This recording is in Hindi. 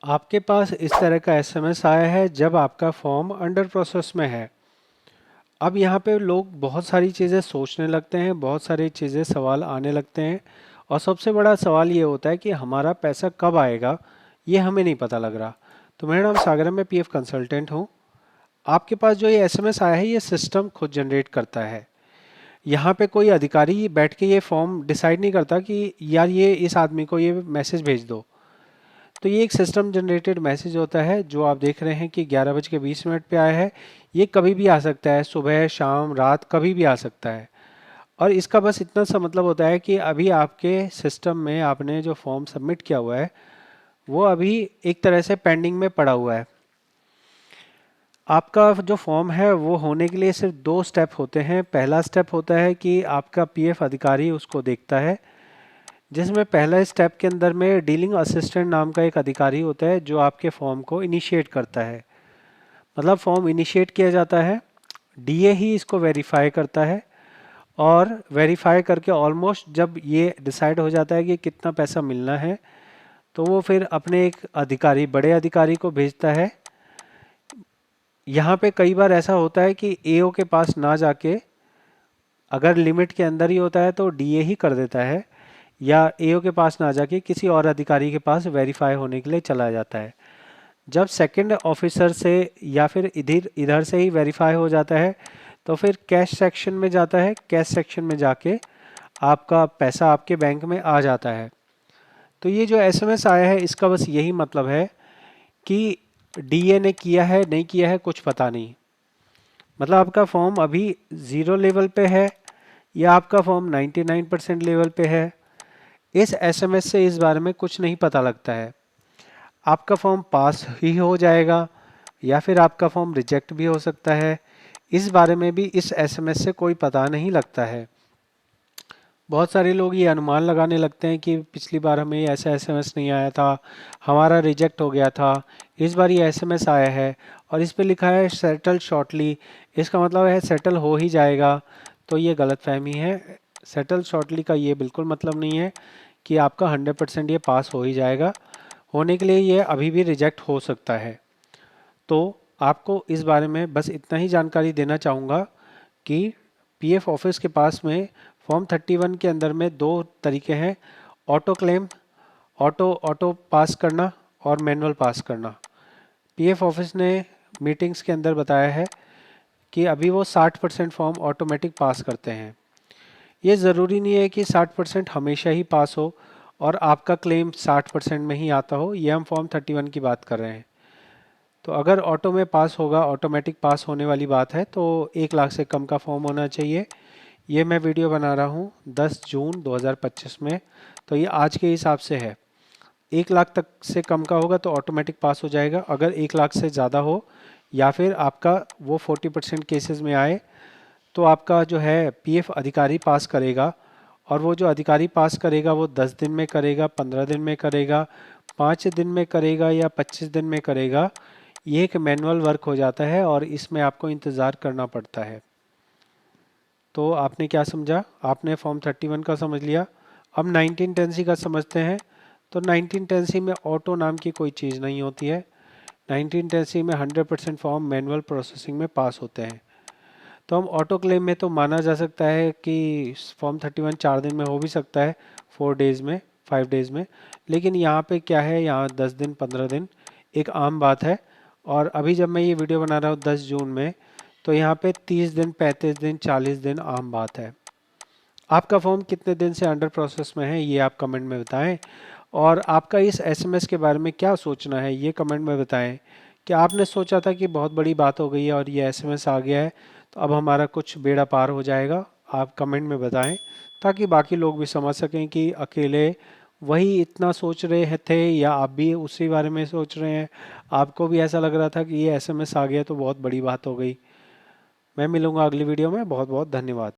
आपके पास इस तरह का एसएमएस आया है जब आपका फॉर्म अंडर प्रोसेस में है। अब यहाँ पे लोग बहुत सारी चीज़ें सोचने लगते हैं, बहुत सारी चीज़ें सवाल आने लगते हैं और सबसे बड़ा सवाल ये होता है कि हमारा पैसा कब आएगा, ये हमें नहीं पता लग रहा। तो मेरा नाम सागर है, मैं पीएफ कंसल्टेंट हूँ। आपके पास जो ये एसएमएस आया है ये सिस्टम खुद जनरेट करता है। यहाँ पे कोई अधिकारी बैठ के ये फॉर्म डिसाइड नहीं करता कि यार ये इस आदमी को ये मैसेज भेज दो। तो ये एक सिस्टम जनरेटेड मैसेज होता है जो आप देख रहे हैं कि 11:20 पे आया है। ये कभी भी आ सकता है, सुबह शाम रात कभी भी आ सकता है। और इसका बस इतना सा मतलब होता है कि अभी आपके सिस्टम में आपने जो फॉर्म सबमिट किया हुआ है वो अभी एक तरह से पेंडिंग में पड़ा हुआ है। आपका जो फॉर्म है वो होने के लिए सिर्फ दो स्टेप होते हैं। पहला स्टेप होता है कि आपका पीएफ अधिकारी उसको देखता है, जिसमें पहला स्टेप के अंदर में डीलिंग असिस्टेंट नाम का एक अधिकारी होता है जो आपके फॉर्म को इनिशिएट करता है। मतलब फॉर्म इनिशिएट किया जाता है, डीए ही इसको वेरीफाई करता है और वेरीफाई करके ऑलमोस्ट जब ये डिसाइड हो जाता है कि कितना पैसा मिलना है तो वो फिर अपने एक अधिकारी, बड़े अधिकारी को भेजता है। यहाँ पे कई बार ऐसा होता है कि एओ के पास ना जाके, अगर लिमिट के अंदर ही होता है तो डीए ही कर देता है, या एओ के पास ना जाके किसी और अधिकारी के पास वेरीफाई होने के लिए चला जाता है। जब सेकंड ऑफिसर से या फिर इधर इधर से ही वेरीफाई हो जाता है तो फिर कैश सेक्शन में जाता है। कैश सेक्शन में जाके आपका पैसा आपके बैंक में आ जाता है। तो ये जो एसएमएस आया है इसका बस यही मतलब है कि डीए ने किया है नहीं किया है कुछ पता नहीं। मतलब आपका फॉर्म अभी ज़ीरो लेवल पे है या आपका फॉर्म 99% लेवल पे है, इस एसएमएस से इस बारे में कुछ नहीं पता लगता है। आपका फॉर्म पास ही हो जाएगा या फिर आपका फॉर्म रिजेक्ट भी हो सकता है, इस बारे में भी इस एसएमएस से कोई पता नहीं लगता है। बहुत सारे लोग ये अनुमान लगाने लगते हैं कि पिछली बार हमें ऐसा एसएमएस नहीं आया था, हमारा रिजेक्ट हो गया था, इस बार ये एसएमएस आया है और इस पे लिखा है सेटल शॉर्टली, इसका मतलब है सेटल हो ही जाएगा। तो ये गलतफहमी है। सेटल शॉर्टली का ये बिल्कुल मतलब नहीं है कि आपका 100% ये पास हो ही जाएगा। होने के लिए ये अभी भी रिजेक्ट हो सकता है। तो आपको इस बारे में बस इतना ही जानकारी देना चाहूँगा कि पीएफ ऑफिस के पास में फॉर्म 31 के अंदर में दो तरीके हैं: ऑटो क्लेम, ऑटो ऑटो पास करना और मैनुअल पास करना। पीएफ ऑफिस ने मीटिंग्स के अंदर बताया है कि अभी वो 60% फॉर्म ऑटोमेटिक पास करते हैं। ये ज़रूरी नहीं है कि 60% हमेशा ही पास हो और आपका क्लेम 60% में ही आता हो। ये हम फॉर्म 31 की बात कर रहे हैं। तो अगर ऑटो में पास होगा, ऑटोमेटिक पास होने वाली बात है, तो 1 लाख से कम का फॉर्म होना चाहिए। ये मैं वीडियो बना रहा हूँ 10 जून 2025 में, तो ये आज के हिसाब से है। 1 लाख तक से कम का होगा तो ऑटोमेटिक पास हो जाएगा। अगर 1 लाख से ज़्यादा हो या फिर आपका वो 40% केसेस में आए तो आपका जो है पीएफ अधिकारी पास करेगा। और वो जो अधिकारी पास करेगा वो 10 दिन में करेगा, 15 दिन में करेगा, 5 दिन में करेगा या 25 दिन में करेगा। ये एक मैनुअल वर्क हो जाता है और इसमें आपको इंतज़ार करना पड़ता है। तो आपने क्या समझा? आपने फॉर्म 31 का समझ लिया। अब 1910C का समझते हैं। तो 1910C में ऑटो नाम की कोई चीज़ नहीं होती है। 1910C में 100% फॉर्म मैनुअल प्रोसेसिंग में पास होते हैं। तो हम ऑटो क्लेम में तो माना जा सकता है कि फॉर्म 31 4 दिन में हो भी सकता है, 4 डेज़ में, 5 डेज़ में। लेकिन यहाँ पे क्या है, यहाँ 10 दिन 15 दिन एक आम बात है। और अभी जब मैं ये वीडियो बना रहा हूँ 10 जून में, तो यहाँ पे 30 दिन 35 दिन 40 दिन आम बात है। आपका फॉर्म कितने दिन से अंडर प्रोसेस में है ये आप कमेंट में बताएं। और आपका इस एसएमएस के बारे में क्या सोचना है ये कमेंट में बताएं। कि आपने सोचा था कि बहुत बड़ी बात हो गई है और ये एसएमएस आ गया है तो अब हमारा कुछ बेड़ा पार हो जाएगा? आप कमेंट में बताएं ताकि बाकी लोग भी समझ सकें कि अकेले वही इतना सोच रहे थे या आप भी उसी बारे में सोच रहे हैं। आपको भी ऐसा लग रहा था कि ये एसएमएस आ गया तो बहुत बड़ी बात हो गई। मैं मिलूंगा अगली वीडियो में। बहुत बहुत धन्यवाद।